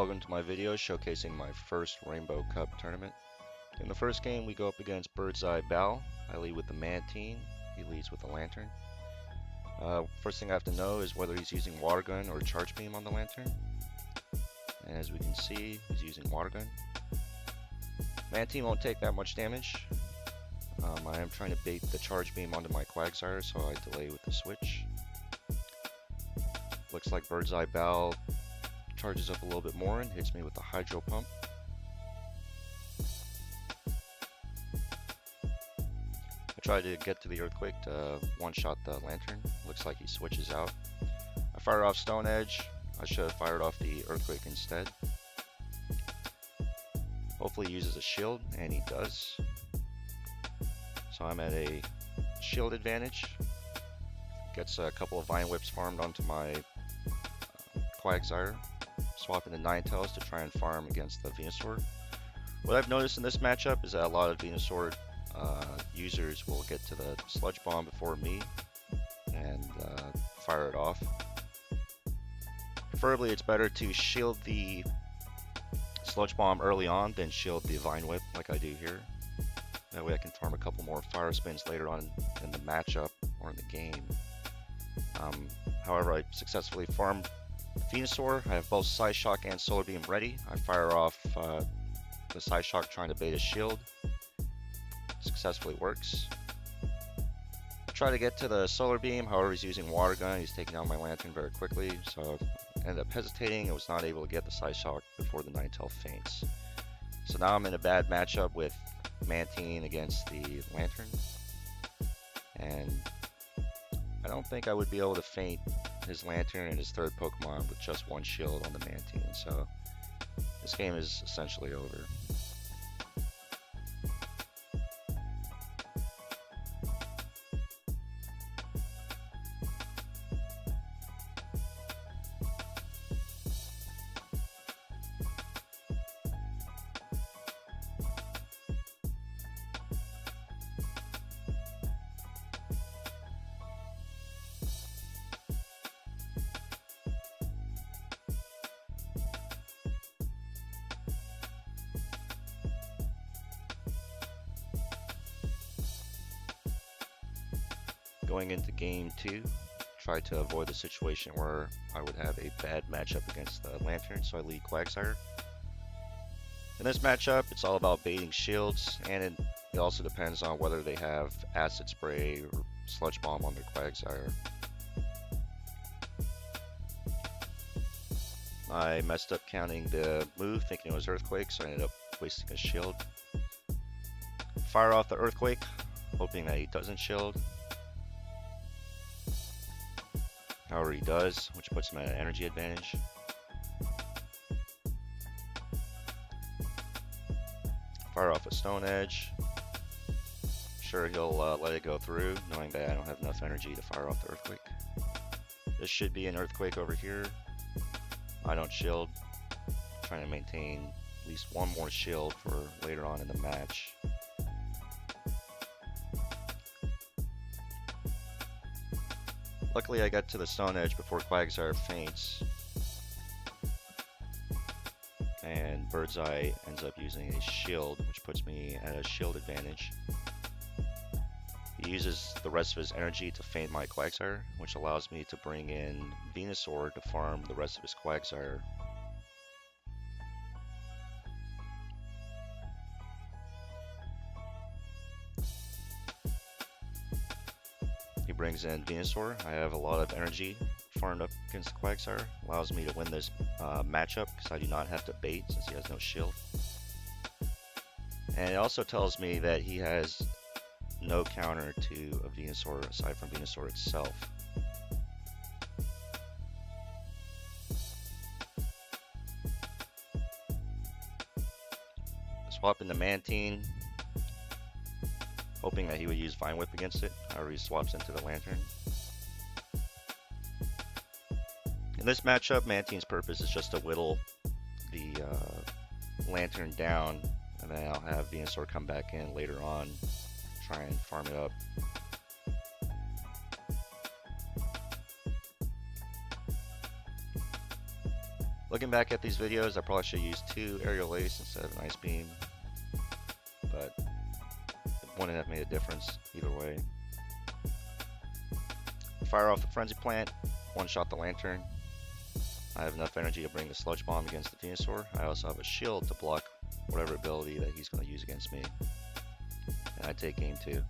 Welcome to my video showcasing my first Rainbow Cup tournament. In the first game we go up against Birdseye Bao. I lead with the Mantine, he leads with the Lantern. First thing I have to know is whether he's using Water Gun or Charge Beam on the Lantern. And as we can see, he's using Water Gun. Mantine won't take that much damage. I am trying to bait the Charge Beam onto my Quagsire, so I delay with the switch. Looks like Birdseye Bao charges up a little bit more and hits me with the Hydro Pump. I try to get to the Earthquake to one-shot the Lantern. Looks like he switches out. I fire off Stone Edge. I should have fired off the Earthquake instead. Hopefully he uses a shield, and he does. So I'm at a shield advantage. Gets a couple of Vine Whips farmed onto my Quagsire. Swapping the Ninetales to try and farm against the Venusaur. What I've noticed in this matchup is that a lot of Venusaur users will get to the Sludge Bomb before me and fire it off. Preferably it's better to shield the Sludge Bomb early on than shield the Vine Whip like I do here. That way I can farm a couple more Fire Spins later on in the matchup or in the game. However, I successfully farmed Venusaur. I have both Psyshock and Solar Beam ready. I fire off the Psyshock trying to bait a shield. Successfully works. I try to get to the Solar Beam, however he's using Water Gun. He's taking out my Lantern very quickly, so I ended up hesitating. I was not able to get the Psyshock before the Ninetale faints. So now I'm in a bad matchup with Mantine against the Lantern. And I don't think I would be able to feint his Lantern and his third Pokemon with just one shield on the Mantine, so this game is essentially over. Going into game 2, try to avoid the situation where I would have a bad matchup against the Lantern, so I lead Quagsire. In this matchup, it's all about baiting shields, and it also depends on whether they have Acid Spray or Sludge Bomb on their Quagsire. I messed up counting the move, thinking it was Earthquake, so I ended up wasting a shield. Fire off the Earthquake, hoping that he doesn't shield. However he does, which puts him at an energy advantage. Fire off a Stone Edge. Sure, he'll let it go through, knowing that I don't have enough energy to fire off the Earthquake. This should be an Earthquake over here. I don't shield. Trying to maintain at least one more shield for later on in the match. Luckily I got to the Stone Edge before Quagsire faints, and Birdseye ends up using a shield, which puts me at a shield advantage. He uses the rest of his energy to feint my Quagsire, which allows me to bring in Venusaur to farm the rest of his Quagsire. He brings in Venusaur. I have a lot of energy farmed up against the Quagsire. Allows me to win this matchup because I do not have to bait since he has no shield. And it also tells me that he has no counter to a Venusaur aside from Venusaur itself. Swap into Mantine, hoping that he would use Vine Whip against it. However, he swaps into the Lantern. In this matchup, Mantine's purpose is just to whittle the Lantern down, and then I'll have Venusaur come back in later on, try and farm it up. Looking back at these videos, I probably should use 2 aerial ace instead of an ice beam, but it wouldn't have made a difference either way. Fire off the Frenzy Plant, one-shot the Lantern. I have enough energy to bring the Sludge Bomb against the Venusaur. I also have a shield to block whatever ability that he's going to use against me. And I take game 2.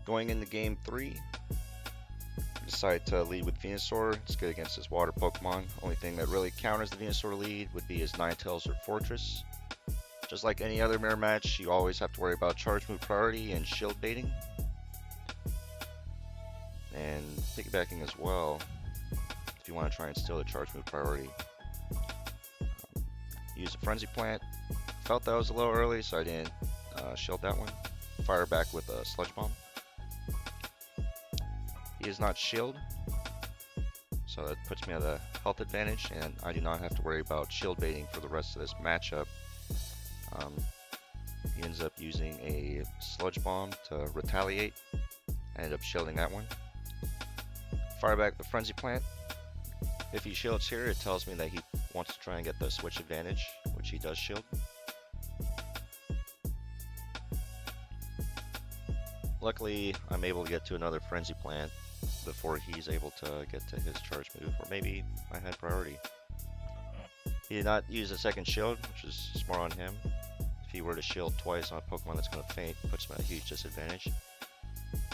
Going into game 3, decide to lead with Venusaur. It's good against his water Pokemon. Only thing that really counters the Venusaur lead would be his Ninetales or Fortress. Just like any other mirror match, you always have to worry about charge move priority and shield baiting. And piggybacking as well, if you want to try and steal the charge move priority. Use a Frenzy Plant. Felt that was a little early, so I didn't shield that one. Fire back with a Sludge Bomb. He is not shield, so that puts me at a health advantage, and I do not have to worry about shield baiting for the rest of this matchup. He ends up using a Sludge Bomb to retaliate. I ended up shielding that one. Fire back the Frenzy Plant. If he shields here, it tells me that he wants to try and get the switch advantage, which he does shield. Luckily, I'm able to get to another Frenzy Plant before he's able to get to his charge move, or maybe I had priority. He did not use a second shield, which is smart on him. If he were to shield twice on a Pokemon that's going to faint, puts him at a huge disadvantage.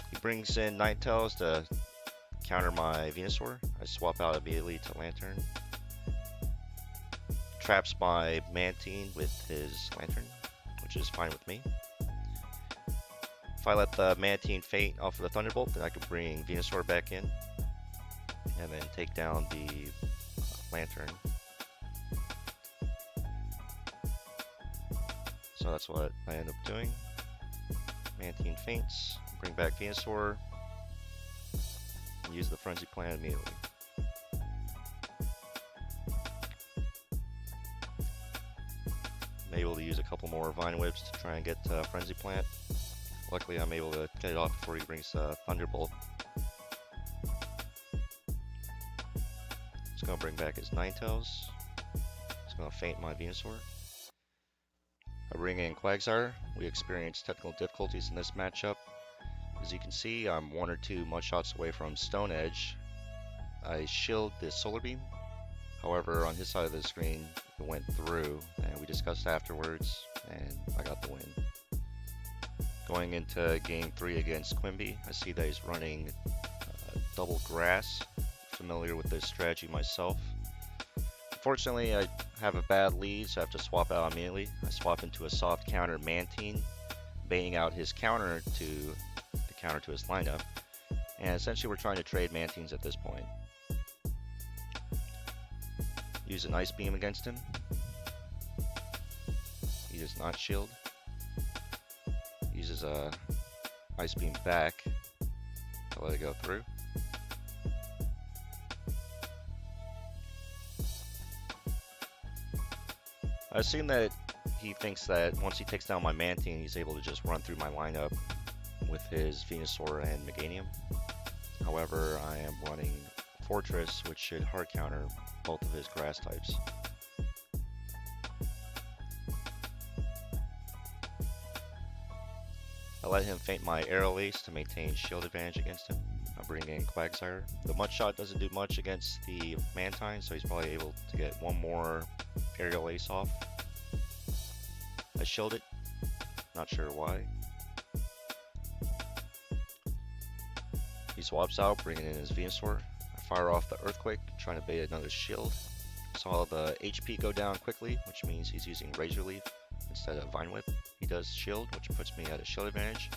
He brings in Ninetales to counter my Venusaur. I swap out immediately to Lantern. Traps my Mantine with his Lantern, which is fine with me. If I let the Mantine faint off of the Thunderbolt, then I can bring Venusaur back in and then take down the Lantern. So that's what I end up doing. Mantine faints, bring back Venusaur, and use the Frenzy Plant immediately. I'm able to use a couple more Vine Whips to try and get Frenzy Plant. Luckily, I'm able to get it off before he brings Thunderbolt. He's going to bring back his Ninetales. He's going to faint my Venusaur. I bring in Quagsire. We experience technical difficulties in this matchup. As you can see, I'm 1 or 2 Mudshots away from Stone Edge. I shield the Solar Beam. However, on his side of the screen, it went through, and we discussed afterwards, and I got the win. Going into game 3 against Quimby, I see that he's running double grass. Familiar with this strategy myself. Unfortunately, I have a bad lead, so I have to swap out immediately. I swap into a soft counter Mantine, baiting out his counter to the counter to his lineup. And essentially we're trying to trade Mantines at this point. Use an Ice Beam against him. He does not shield. Uses a Ice Beam back to let it go through. I assume that he thinks that once he takes down my Mantine, he's able to just run through my lineup with his Venusaur and Meganium. However, I am running Fortress, which should hard counter both of his grass types. I let him faint my Aerial Ace to maintain shield advantage against him. I bring in Quagsire. The Mudshot doesn't do much against the Mantine, so he's probably able to get one more Aerial Ace off. I shield it, not sure why. He swaps out, bringing in his Venusaur. I fire off the Earthquake, trying to bait another shield. Saw the HP go down quickly, which means he's using Razor Leaf instead of Vine Whip. He does shield, which puts me at a shield advantage.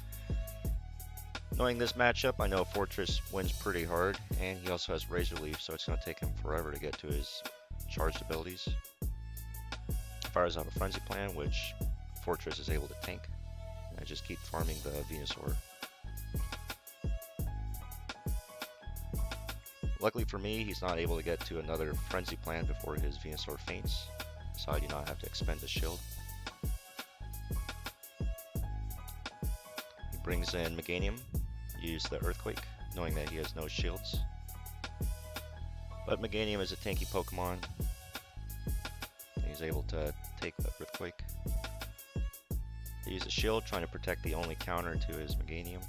Knowing this matchup, I know Fortress wins pretty hard, and he also has Razor Leaf, so it's going to take him forever to get to his charged abilities. Fires out a Frenzy Plant, which Fortress is able to tank. I just keep farming the Venusaur. Luckily for me, he's not able to get to another Frenzy Plant before his Venusaur faints, so I do not have to expend the shield. He brings in Meganium, use the Earthquake, knowing that he has no shields. But Meganium is a tanky Pokemon. He's able to take the Earthquake. He uses a shield, trying to protect the only counter to his Meganium.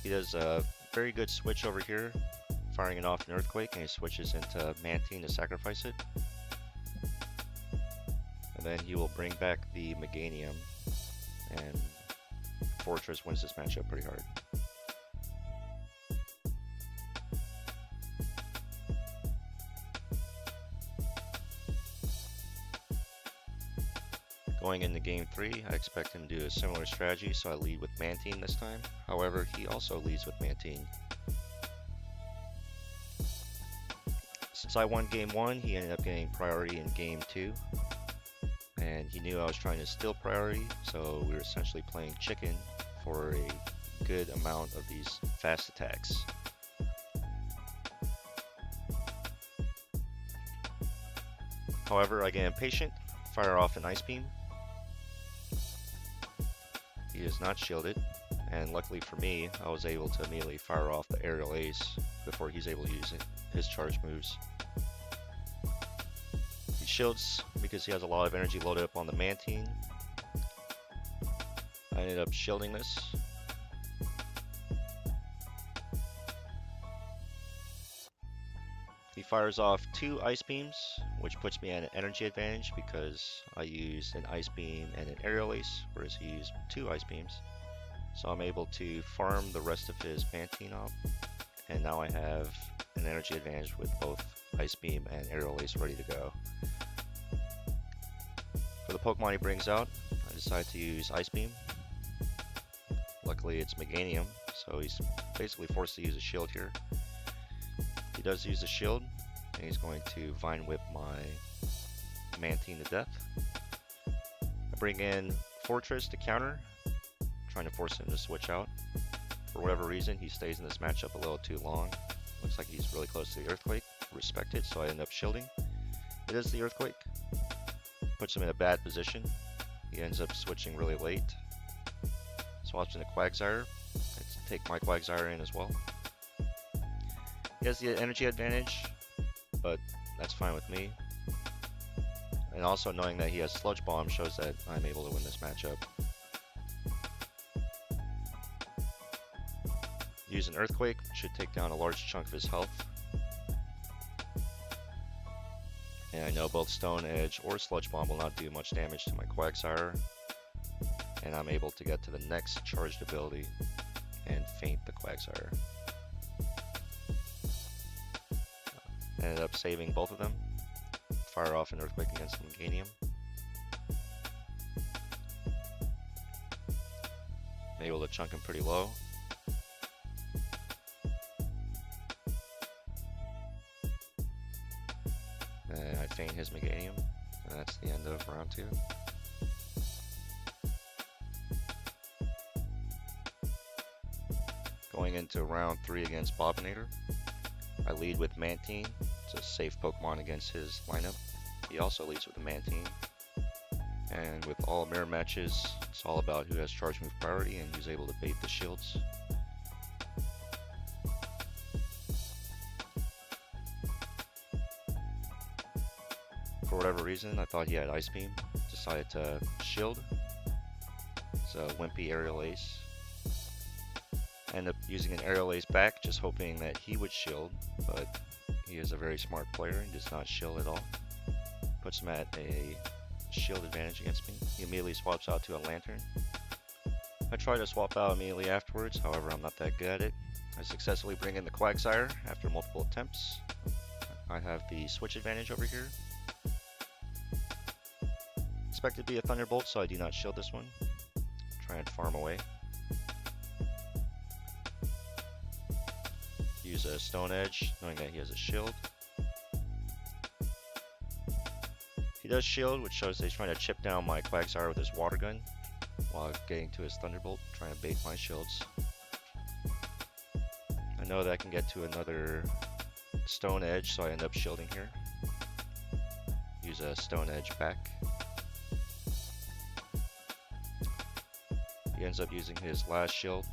He does a very good switch over here, firing it off an Earthquake, and he switches into Mantine to sacrifice it. And then he will bring back the Meganium, and Fortress wins this matchup pretty hard. Going into game 3, I expect him to do a similar strategy, so I lead with Mantine this time. However, he also leads with Mantine. Since I won game 1, he ended up getting priority in game 2. And he knew I was trying to steal priority, so we were essentially playing chicken for a good amount of these fast attacks. However, I get impatient, fire off an Ice Beam. He is not shielded, and luckily for me, I was able to immediately fire off the Aerial Ace before he's able to use his charge moves. He shields because he has a lot of energy loaded up on the Mantine. I ended up shielding this. He fires off 2 Ice Beams, which puts me at an energy advantage because I used an Ice Beam and an Aerial Ace, whereas he used 2 Ice Beams. So I'm able to farm the rest of his Mantine up, and now I have an energy advantage with both Ice Beam and Aerial Ace ready to go. For the Pokemon he brings out, I decide to use Ice Beam. Luckily it's Meganium, so he's basically forced to use a shield here. He does use a shield, and he's going to Vine Whip my Mantine to death. I bring in Fortress to counter, trying to force him to switch out. For whatever reason, he stays in this matchup a little too long. Looks like he's really close to the Earthquake. Respect it, so I end up shielding. It is the Earthquake. Puts him in a bad position. He ends up switching really late. Swaps into Quagsire. Let's take my Quagsire in as well. He has the energy advantage, but that's fine with me. And also knowing that he has Sludge Bomb shows that I'm able to win this matchup. Use an Earthquake, should take down a large chunk of his health. And I know both Stone Edge or Sludge Bomb will not do much damage to my Quagsire. And I'm able to get to the next charged ability and faint the Quagsire. Ended up saving both of them. Fire off an Earthquake against Meganium. I'm able to chunk him pretty low. And I faint his Meganium, and that's the end of round 2. Going into round 3 against Bobbinator, I lead with Mantine. It's a safe Pokemon against his lineup. He also leads with a Mantine. And with all mirror matches, it's all about who has charge move priority and who's able to bait the shields. For whatever reason, I thought he had Ice Beam. Decided to shield. It's a wimpy Aerial Ace. Ended up using an Aerial Ace back, just hoping that he would shield, but he is a very smart player and does not shield at all. Puts him at a shield advantage against me. He immediately swaps out to a Lantern. I try to swap out immediately afterwards, however I'm not that good at it. I successfully bring in the Quagsire after multiple attempts. I have the switch advantage over here. Expect it to be a Thunderbolt, so I do not shield this one. Try and farm away. Use a Stone Edge, knowing that he has a shield. He does shield, which shows that he's trying to chip down my Quagsire with his Water Gun, while getting to his Thunderbolt, trying to bait my shields. I know that I can get to another stone edge, so I end up shielding here. Use a stone edge back. He ends up using his last shield.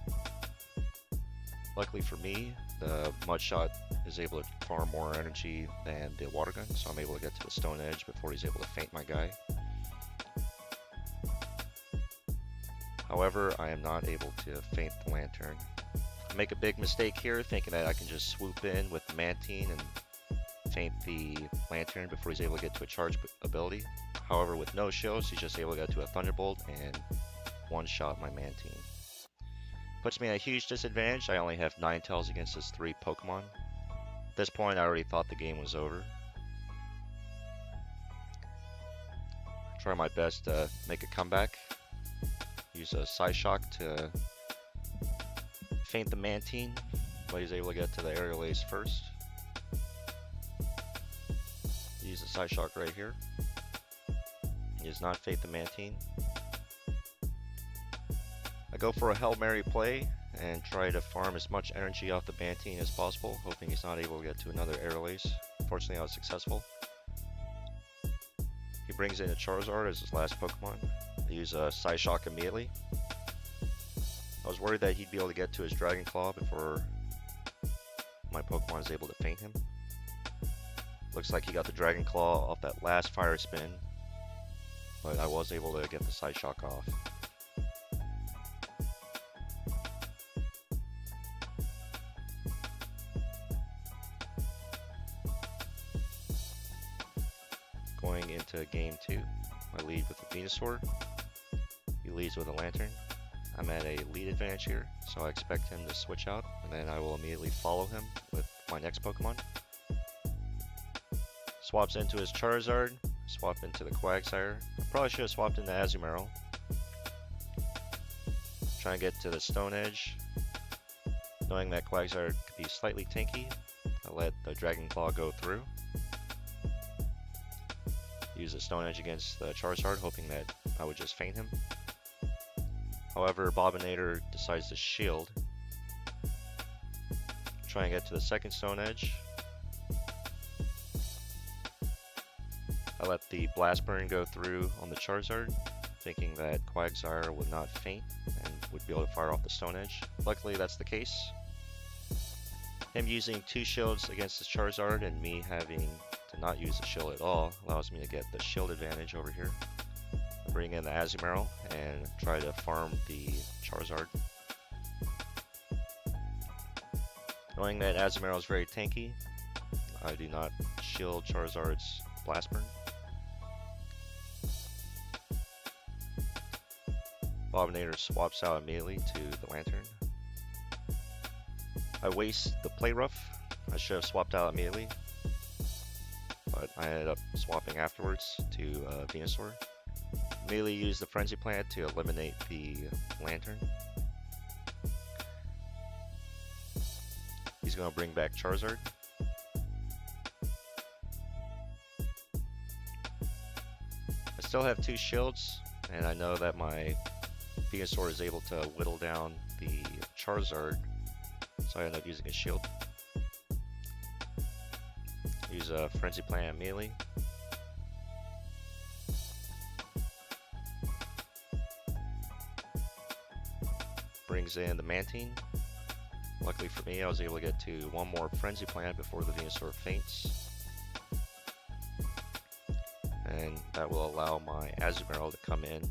Luckily for me, the mud shot is able to farm more energy than the water gun, so I'm able to get to the stone edge before he's able to feint my guy. However, I am not able to feint the lantern. I make a big mistake here, thinking that I can just swoop in with the Mantine and feint the lantern before he's able to get to a charge ability. However, with no shields, he's just able to get to a Thunderbolt and one-shot my Mantine. Puts me at a huge disadvantage. I only have Ninetales against his 3 Pokemon. At this point, I already thought the game was over. Try my best to make a comeback. Use a Psyshock to feint the Mantine, but he's able to get to the Aerial Ace first. Use the Psyshock right here. He does not feint the Mantine. I go for a Hail Mary play and try to farm as much energy off the Mantine as possible, hoping he's not able to get to another Aerial Ace. Fortunately, I was successful. He brings in a Charizard as his last Pokemon. I use a Psyshock immediately. I was worried that he'd be able to get to his Dragon Claw before my Pokemon is able to feint him. Looks like he got the Dragon Claw off that last Fire Spin, but I was able to get the Psyshock off. Going into game 2, I lead with the Venusaur. He leads with a Lantern. I'm at a lead advantage here, so I expect him to switch out, and then I will immediately follow him with my next Pokemon. Swaps into his Charizard, swap into the Quagsire. I probably should have swapped into Azumarill. Try and get to the Stone Edge. Knowing that Quagsire could be slightly tanky, I let the Dragon Claw go through. Use a Stone Edge against the Charizard, hoping that I would just feint him. However, Bobbinator decides to shield. Try and get to the second Stone Edge. I let the Blast Burn go through on the Charizard, thinking that Quagsire would not feint and would be able to fire off the Stone Edge. Luckily, that's the case. Him using 2 shields against the Charizard and me having to not use the shield at all allows me to get the shield advantage over here. Bring in the Azumarill and try to farm the Charizard. Knowing that Azumarill is very tanky, I do not shield Charizard's Blast Burn. Bobbinator swaps out immediately to the Lantern. I waste the Play Rough. I should have swapped out immediately, but I ended up swapping afterwards to Venusaur. Immediately use the Frenzy Plant to eliminate the Lantern. He's going to bring back Charizard. I still have 2 shields, and I know that my Venusaur is able to whittle down the Charizard, so I end up using a shield. Use a Frenzy Plant immediately. Brings in the Mantine. Luckily for me, I was able to get to 1 more Frenzy Plant before the Venusaur faints. And that will allow my Azumarill to come in.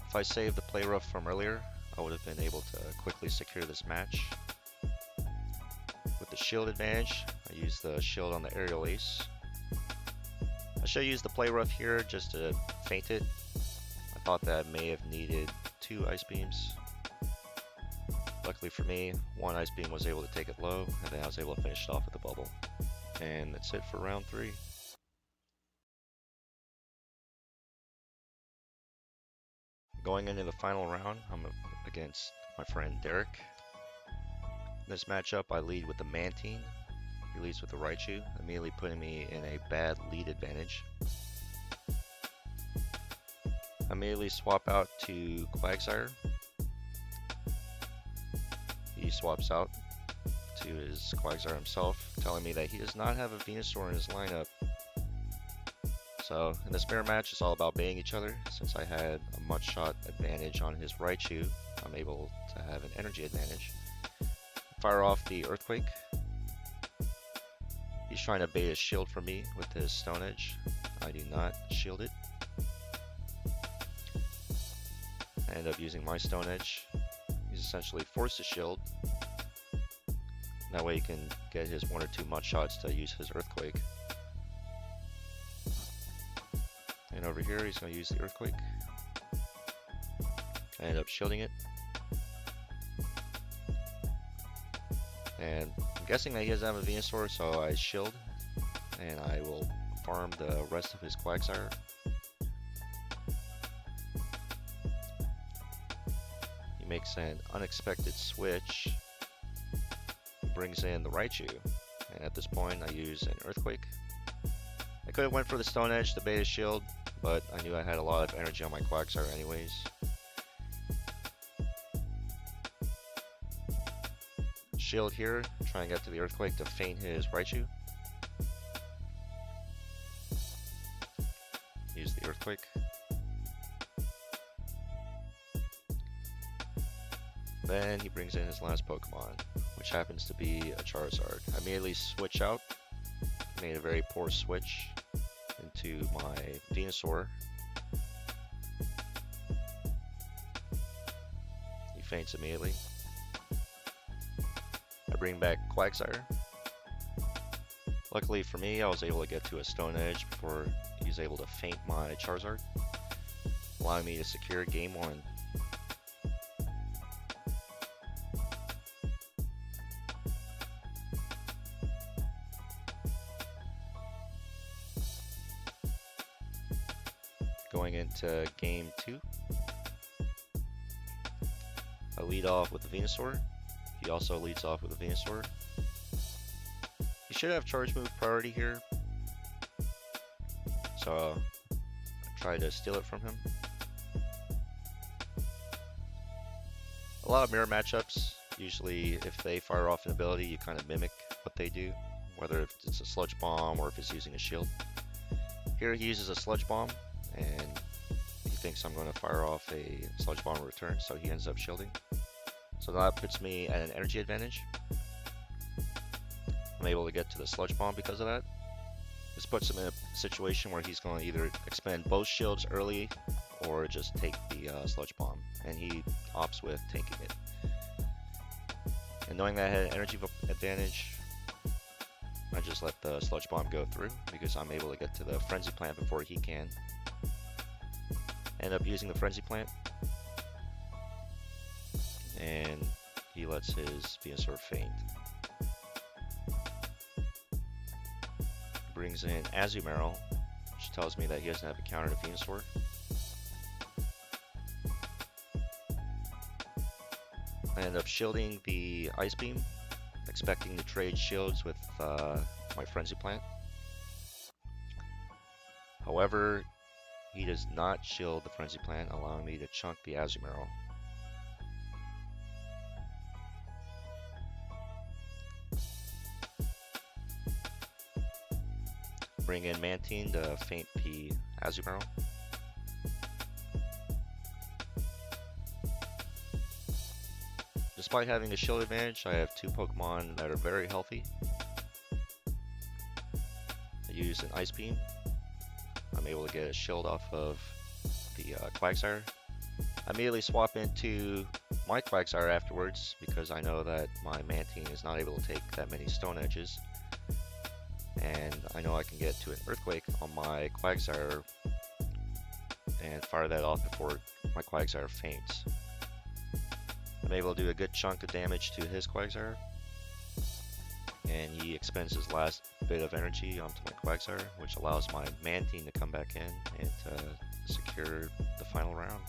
If I saved the Play Rough from earlier, I would have been able to quickly secure this match. With the shield advantage, I use the shield on the Aerial Ace. I should use the Play Rough here just to feint it. I thought that I may have needed 2 Ice Beams. Luckily for me, 1 Ice Beam was able to take it low, and then I was able to finish it off with a bubble. And that's it for round 3. Going into the final round, I'm against my friend Derek. In this matchup, I lead with the Mantine. He leads with the Raichu, immediately putting me in a bad lead advantage. I immediately swap out to Quagsire. swaps out to his Quagsire himself, telling me that he does not have a Venusaur in his lineup. So in this mirror match, it's all about baiting each other. Since I had a Mudshot advantage on his Raichu, I'm able to have an energy advantage. Fire off the Earthquake. He's trying to bait a shield from me with his Stone Edge. I do not shield it. I end up using my Stone Edge. He's essentially forced to shield. That way he can get his 1 or 2 Mudshots to use his Earthquake. And over here he's going to use the Earthquake. I end up shielding it. And I'm guessing that he doesn't have a Venusaur, so I shield. And I will farm the rest of his Quagsire. He makes an unexpected switch. Brings in the Raichu. And at this point I use an Earthquake. I could have went for the Stone Edge to bait a shield, but I knew I had a lot of energy on my Quagsire anyways. Shield here, try and get to the Earthquake to feint his Raichu. Use the Earthquake. Then he brings in his last Pokemon, which happens to be a Charizard. I immediately switch out. Made a very poor switch into my Venusaur. He feints immediately. I bring back Quagsire. Luckily for me, I was able to get to a Stone Edge before he was able to feint my Charizard, allowing me to secure game 1. Going into game 2, I lead off with the Venusaur. He also leads off with a Venusaur. He should have Charge Move priority here, so I try to steal it from him. A lot of mirror matchups, usually if they fire off an ability, you kind of mimic what they do, whether if it's a Sludge Bomb or if it's using a shield. Here he uses a Sludge Bomb, and he thinks I'm going to fire off a Sludge Bomb in return, so he ends up shielding. So that puts me at an energy advantage. I'm able to get to the Sludge Bomb because of that. This puts him in a situation where he's going to either expend both shields early or just take the Sludge Bomb, and he opts with taking it. And knowing that I had an energy advantage, I just let the Sludge Bomb go through because I'm able to get to the Frenzy Plant before he can. End up using the Frenzy Plant, and he lets his Venusaur feint. Brings in Azumarill, which tells me that he doesn't have a counter to Venusaur. I end up shielding the Ice Beam, expecting to trade shields with my Frenzy Plant. However, he does not shield the Frenzy Plant, allowing me to chunk the Azumarill. Bring in Mantine to feint the Azumarill. Despite having a shield advantage, I have 2 Pokemon that are very healthy. I use an Ice Beam. I'm able to get a shield off of the Quagsire. I immediately swap into my Quagsire afterwards because I know that my Mantine is not able to take that many Stone Edges. And I know I can get to an Earthquake on my Quagsire and fire that off before my Quagsire feints. I'm able to do a good chunk of damage to his Quagsire, and he expends his last bit of energy onto my Quagsire, which allows my Mantine to come back in and to secure the final round.